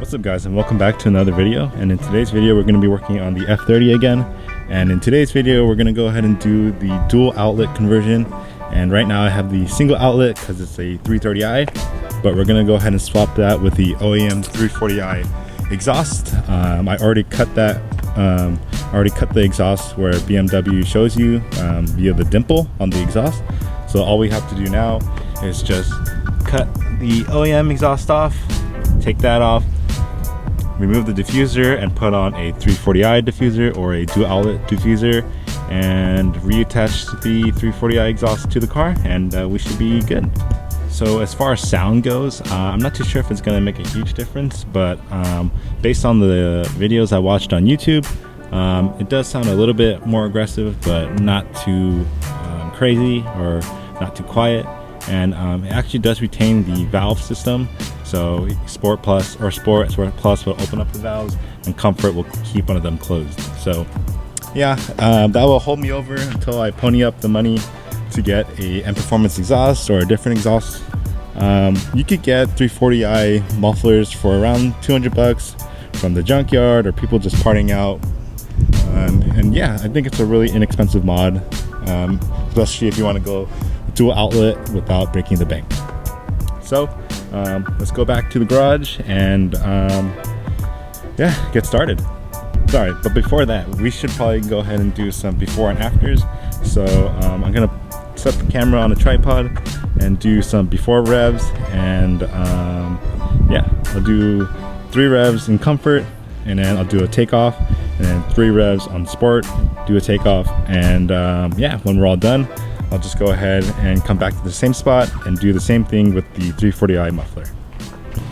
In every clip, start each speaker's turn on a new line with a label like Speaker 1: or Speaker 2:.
Speaker 1: What's up guys, and welcome back to another video. And in today's video we're going to be working on the F30 again. And in today's video we're going to go ahead and do the dual outlet conversion. And right now I have the single outlet because it's a 330i, but we're going to go ahead and swap that with the OEM 340i exhaust. I already cut that. The exhaust where BMW shows you via the dimple on the exhaust. So all we have to do now is just cut the OEM exhaust off, take that off, remove the diffuser and put on a 340i diffuser or a dual outlet diffuser, and reattach the 340i exhaust to the car, and we should be good. So as far as sound goes, I'm not too sure if it's going to make a huge difference, but based on the videos I watched on YouTube, it does sound a little bit more aggressive, but not too crazy or not too quiet. And it actually does retain the valve system, so Sport Plus or Sport Plus will open up the valves, and Comfort will keep one of them closed. So yeah, that will hold me over until I pony up the money to get a M Performance exhaust or a different exhaust. You could get 340i mufflers for around 200 bucks from the junkyard or people just parting out. And yeah, I think it's a really inexpensive mod, especially if you want to go dual outlet without breaking the bank. So let's go back to the garage and yeah, get started. Sorry, but before that we should probably go ahead and do some before and afters. So I'm gonna set the camera on a tripod and do some before revs, and yeah, I'll do 3 revs in Comfort, and then I'll do a takeoff, and then 3 revs on Sport, do a takeoff, and yeah, when we're all done I'll just go ahead and come back to the same spot and do the same thing with the 340i muffler.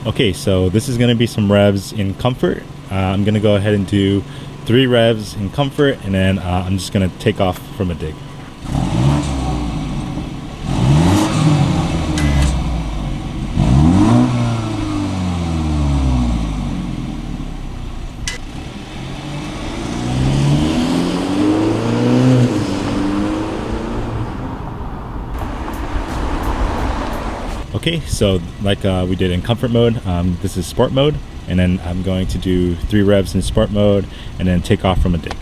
Speaker 1: Okay, so this is going to be some revs in Comfort. I'm going to go ahead and do 3 revs in Comfort, and then I'm just going to take off from a dig. Okay, so like we did in Comfort mode, this is Sport mode, and then I'm going to do 3 revs in Sport mode and then take off from a dig.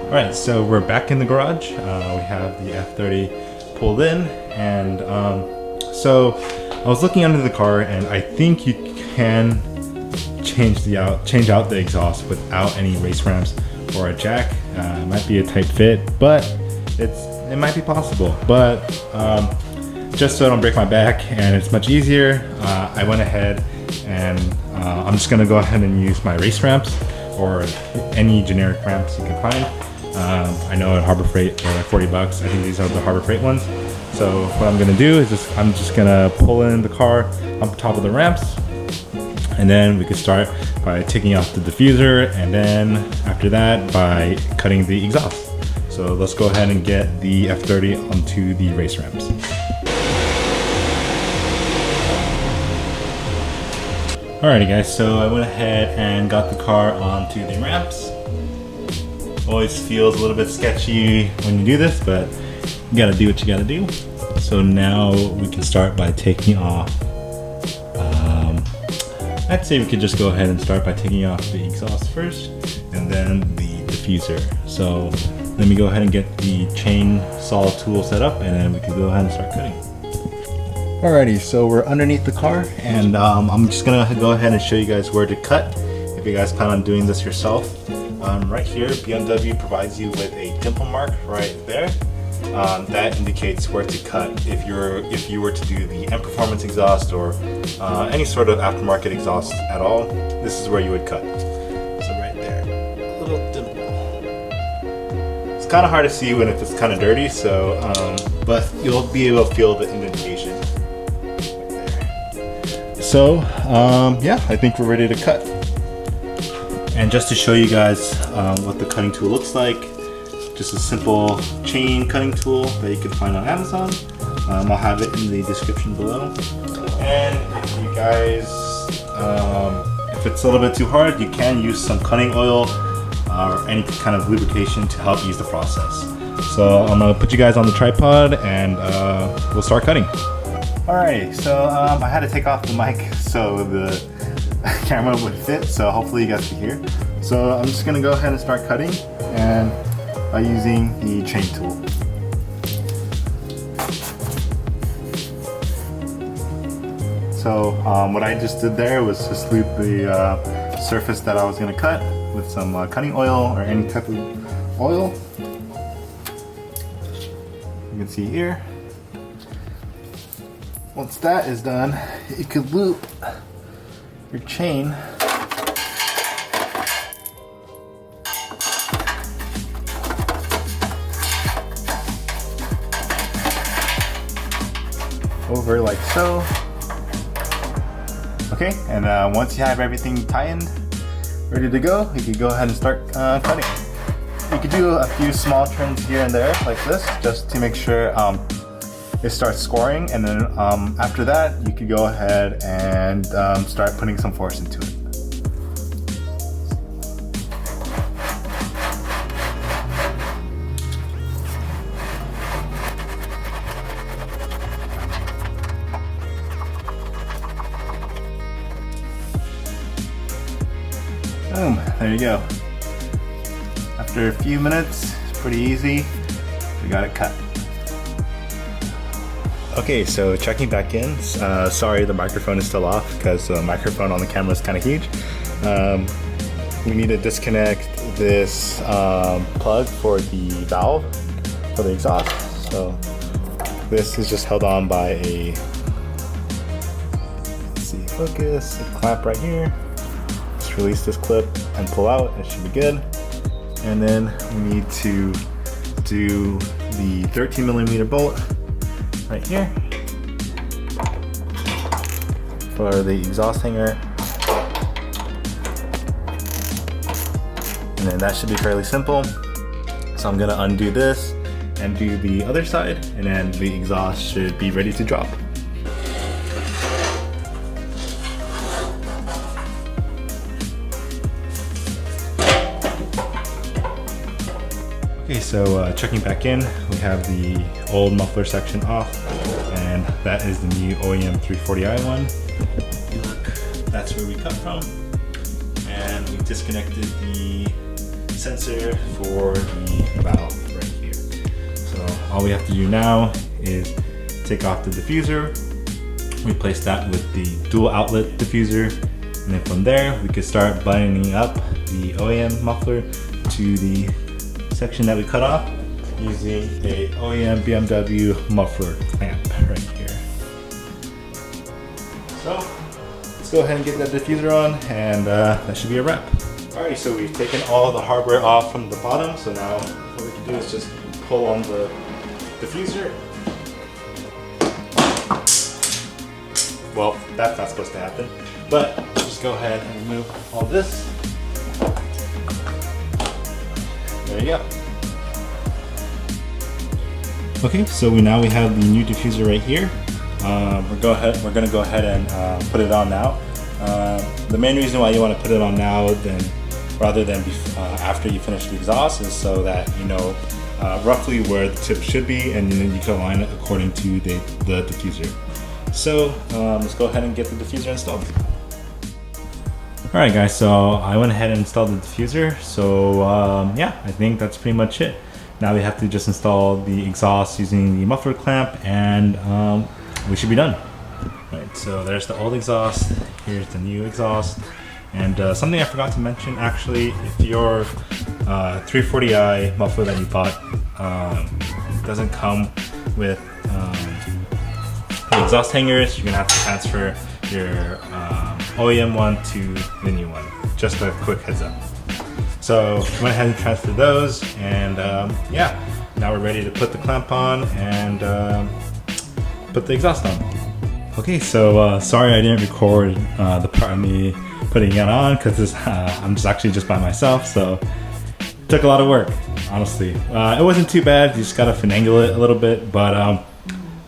Speaker 1: Alright, so we're back in the garage. We have the F30 pulled in, and so I was looking under the car, and I think you can change out the exhaust without any race ramps or a jack. It might be a tight fit, but it might be possible. But just so I don't break my back and it's much easier, I went ahead and I'm just gonna go ahead and use my race ramps or any generic ramps you can find. I know at Harbor Freight they're like 40 bucks. I think these are the Harbor Freight ones. So what I'm gonna do is I'm just gonna pull in the car on top of the ramps, and then we could start by taking off the diffuser, and then after that by cutting the exhaust. So let's go ahead and get the F30 onto the race ramps. Alrighty guys, so I went ahead and got the car onto the ramps. Always feels a little bit sketchy when you do this, but you gotta do what you gotta do. So now we can start by taking off. I'd say we could just go ahead and start by taking off the exhaust first, and then the diffuser. So let me go ahead and get the chainsaw tool set up, and then we can go ahead and start cutting. Alrighty, so we're underneath the car, and I'm just gonna go ahead and show you guys where to cut if you guys plan on doing this yourself. Right here, BMW provides you with a dimple mark right there. That indicates where to cut if you were to do the M Performance exhaust or any sort of aftermarket exhaust at all. This is where you would cut. So right there, a little dimple. It's kind of hard to see when if it's kind of dirty, so but you'll be able to feel the indentation right there. So yeah, I think we're ready to cut. And just to show you guys what the cutting tool looks like, just a simple chain cutting tool that you can find on Amazon. I'll have it in the description below. And if you guys, if it's a little bit too hard, you can use some cutting oil or any kind of lubrication to help ease the process. So I'm gonna put you guys on the tripod and we'll start cutting. Alright, so I had to take off the mic so the camera would fit, so hopefully you guys can hear. So I'm just gonna go ahead and start cutting, and by using the chain tool. So what I just did there was just lube the surface that I was gonna cut with some cutting oil or any type of oil. You can see here. Once that is done, you could loop your chain over like so. Okay, and once you have everything tightened, ready to go, you can go ahead and start cutting. You could do a few small turns here and there like this, just to make sure it starts scoring, and then after that you could go ahead and start putting some force into it. Boom, there you go. After a few minutes, it's pretty easy. We got it cut. Okay, so checking back in. Sorry, the microphone is still off because the microphone on the camera is kind of huge. We need to disconnect this plug for the valve for the exhaust. So this is just held on by a, let's see, focus, a clamp right here. Just release this clip and pull out. It should be good. And then we need to do the 13mm bolt right here for the exhaust hanger, and then that should be fairly simple. So I'm gonna undo this and do the other side, and then the exhaust should be ready to drop. Okay, so checking back in, we have the old muffler section off, and that is the new OEM 340i one. Look, that's where we cut from, and we disconnected the sensor for the valve right here. So all we have to do now is take off the diffuser, replace that with the dual outlet diffuser, and then from there we could start buttoning up the OEM muffler to the section that we cut off using a OEM BMW muffler clamp right here. So let's go ahead and get that diffuser on, and that should be a wrap. Alright, so we've taken all the hardware off from the bottom, so now what we can do is just pull on the diffuser. Well, that's not supposed to happen, but just go ahead and remove all this. There you go. Okay, so we have the new diffuser right here. We're gonna go ahead and put it on now. The main reason why you want to put it on now rather than after you finish the exhaust is so that you know roughly where the tip should be, and then you can align it according to the diffuser. So let's go ahead and get the diffuser installed. Alright guys, so I went ahead and installed the diffuser. So yeah, I think that's pretty much it. Now we have to just install the exhaust using the muffler clamp, and we should be done. Right, so there's the old exhaust, here's the new exhaust. And something I forgot to mention, actually, if your 340i muffler that you bought doesn't come with the exhaust hangers, you're gonna have to transfer your OEM one to the new one. Just a quick heads up. So went ahead and transferred those, and yeah, now we're ready to put the clamp on and put the exhaust on. Okay, so sorry I didn't record the part of me putting it on because I'm just by myself, so it took a lot of work. honestly. It wasn't too bad. You just gotta finagle it a little bit, but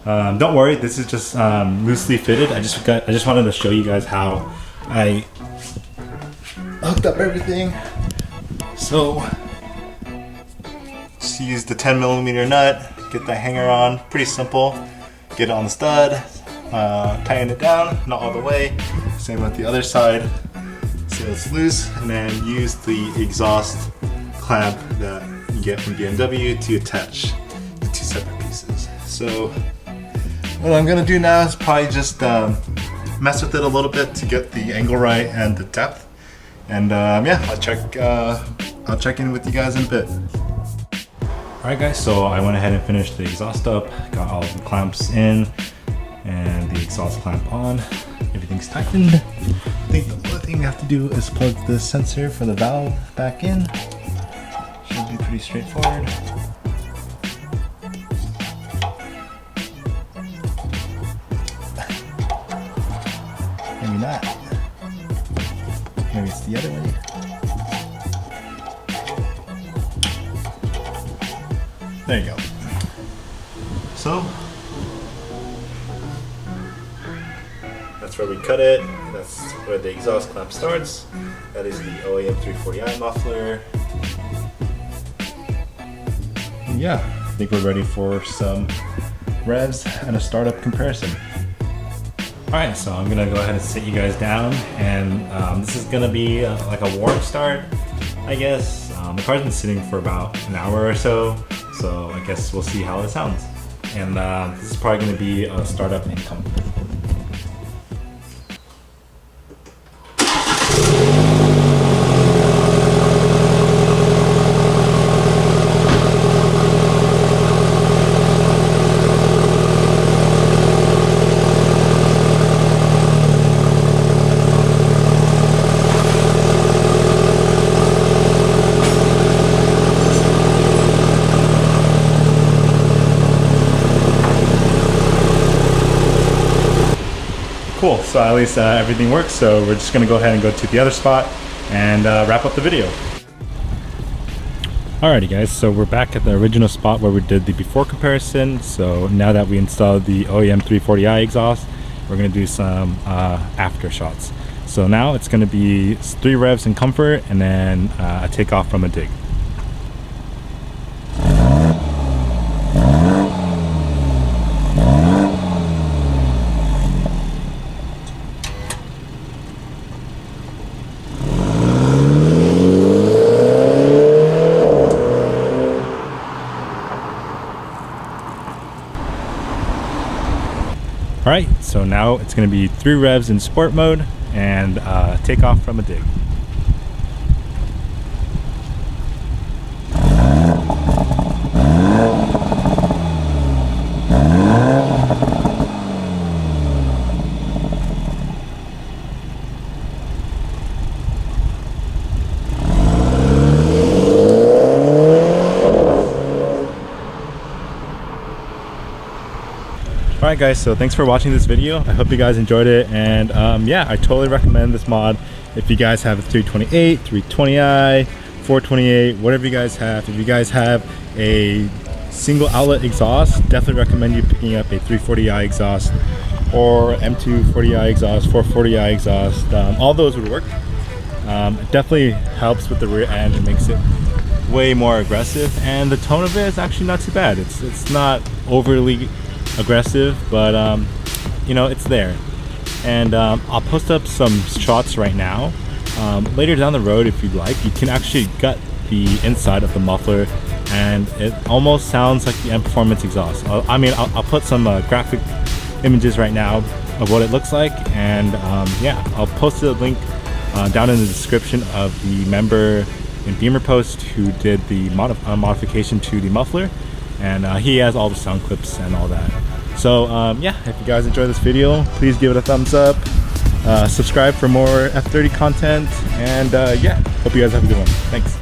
Speaker 1: don't worry. This is just loosely fitted. I just wanted to show you guys how I hooked up everything. So just use the 10mm nut, get the hanger on. Pretty simple. Get it on the stud, tighten it down, not all the way. Same with the other side, so it's loose, and then use the exhaust clamp that you get from BMW to attach the two separate pieces. So what I'm gonna do now is probably just mess with it a little bit to get the angle right and the depth. And yeah, I'll check in with you guys in a bit. Alright guys, so I went ahead and finished the exhaust up, got all the clamps in, and the exhaust clamp on. Everything's tightened. I think the only thing we have to do is plug the sensor for the valve back in. Should be pretty straightforward. Maybe not. Maybe it's the other way. There you go. So that's where we cut it. That's where the exhaust clamp starts. That is the OEM 340i muffler. And yeah, I think we're ready for some revs and a startup comparison. Alright, so I'm gonna go ahead and sit you guys down, and this is gonna be like a warm start, I guess. The car's been sitting for about an hour or so I guess we'll see how it sounds. And this is probably gonna be a startup in comfort. Cool, so at least everything works, so we're just gonna go ahead and go to the other spot and wrap up the video. Alrighty guys, so we're back at the original spot where we did the before comparison. So now that we installed the OEM 340i exhaust, we're gonna do some after shots. So now it's gonna be 3 revs in comfort and then a takeoff from a dig. Alright, so now it's going to be 3 revs in sport mode and take off from a dig. Alright guys, so thanks for watching this video. I hope you guys enjoyed it, and yeah, I totally recommend this mod if you guys have a 328, 320i, 428, whatever you guys have. If you guys have a single outlet exhaust, definitely recommend you picking up a 340i exhaust or M2 40i exhaust, 440i exhaust. All those would work. It definitely helps with the rear end. It makes it way more aggressive, and the tone of it is actually not too bad. It's not overly aggressive, but you know, it's there. And I'll post up some shots right now. Later down the road, if you'd like, you can actually gut the inside of the muffler, and it almost sounds like the M Performance exhaust. I'll put some graphic images right now of what it looks like, and yeah, I'll post a link down in the description of the member in Beamer Post who did the modification to the muffler, and he has all the sound clips and all that. So yeah, if you guys enjoyed this video, please give it a thumbs up, subscribe for more F30 content, and yeah, hope you guys have a good one. Thanks.